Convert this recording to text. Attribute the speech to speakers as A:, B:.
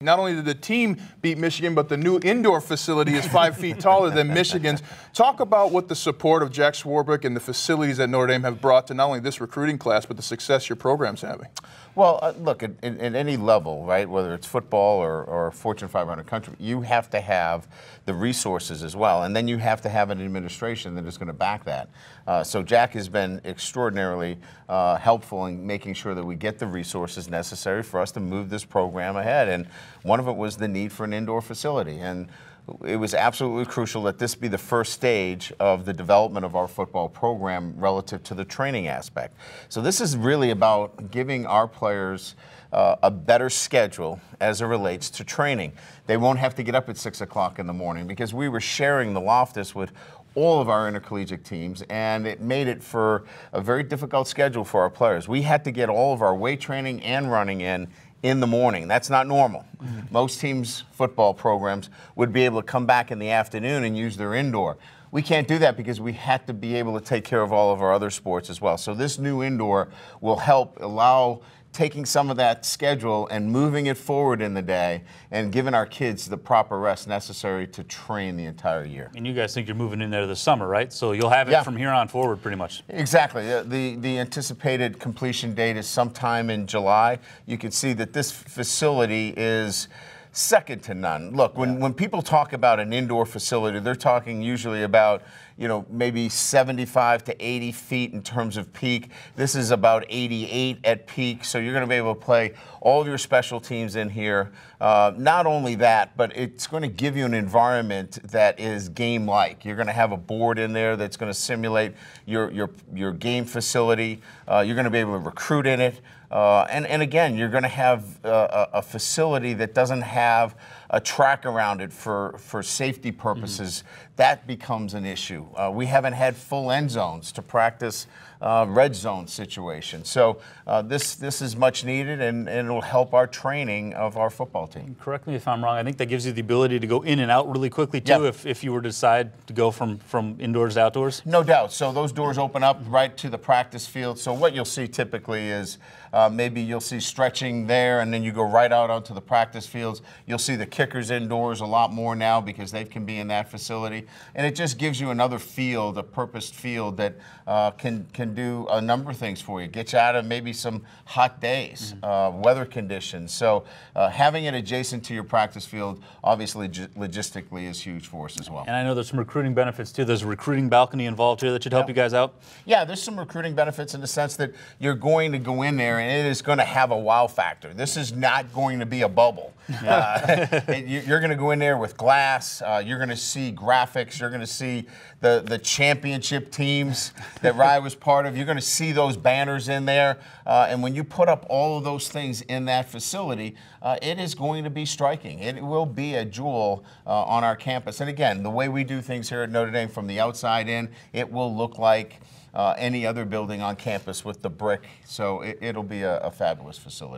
A: Not only did the team beat Michigan, but the new indoor facility is 5 feet taller than Michigan's. Talk about what the support of Jack Swarbrick and the facilities at Notre Dame have brought to not only this recruiting class, but the success your program's having.
B: Well, look, at any level, right, whether it's football or Fortune 500 country, you have to have the resources as well. And then you have to have an administration that is going to back that. So Jack has been extraordinarily helpful in making sure that we get the resources necessary for us to move this program ahead. And one of it was the need for an indoor facility. And it was absolutely crucial that this be the first stage of the development of our football program relative to the training aspect. So this is really about giving our players a better schedule as it relates to training. They won't have to get up at 6 o'clock in the morning, because we were sharing the Loftus with all of our intercollegiate teams, and it made it for a very difficult schedule for our players. We had to get all of our weight training and running in the morning. That's not normal. Most teams' football programs would be able to come back in the afternoon and use their indoor. We can't do that because we had to be able to take care of all of our other sports as well. So this new indoor will help allow taking some of that schedule and moving it forward in the day and giving our kids the proper rest necessary to train the entire year.
C: And you guys think you're moving in there this summer, right? So you'll have it from here on forward pretty much.
B: Exactly. The anticipated completion date is sometime in July. You can see that this facility is second to none. Look, when people talk about an indoor facility, they're talking usually about, you know, maybe 75 to 80 feet in terms of peak. This is about 88 at peak, so you're going to be able to play all of your special teams in here. Not only that, but it's going to give you an environment that is game-like. You're going to have a board in there that's going to simulate your game facility. You're going to be able to recruit in it. And again, you're going to have a facility that doesn't have a track around it for safety purposes. That becomes an issue. We haven't had full end zones to practice red zone situations. So this is much needed, and it will help our training of our football team.
C: Correct me if I'm wrong. I think that gives you the ability to go in and out really quickly too, if you were to decide to go from indoors to outdoors.
B: No doubt. So those doors open up right to the practice field. So what you'll see typically is maybe you'll see stretching there, and then you go right out onto the practice fields. You'll see the kickers indoors a lot more now because they can be in that facility. And it just gives you another field, a purposed field that can do a number of things for you. Get you out of maybe some hot days, weather conditions. So having it adjacent to your practice field, obviously logistically, is huge for us as well.
C: And I know there's some recruiting benefits too. There's a recruiting balcony involved here that should help you guys out. Yeah,
B: there's some recruiting benefits in the sense that you're going to go in there and it is going to have a wow factor. This is not going to be a bubble. You're going to go in there with glass. You're going to see graphics. You're going to see the championship teams that Rye was part of. You're going to see those banners in there. And when you put up all of those things in that facility, it is going to be striking. It will be a jewel on our campus. And again, the way we do things here at Notre Dame from the outside in, it will look like any other building on campus with the brick. So it'll be a fabulous facility.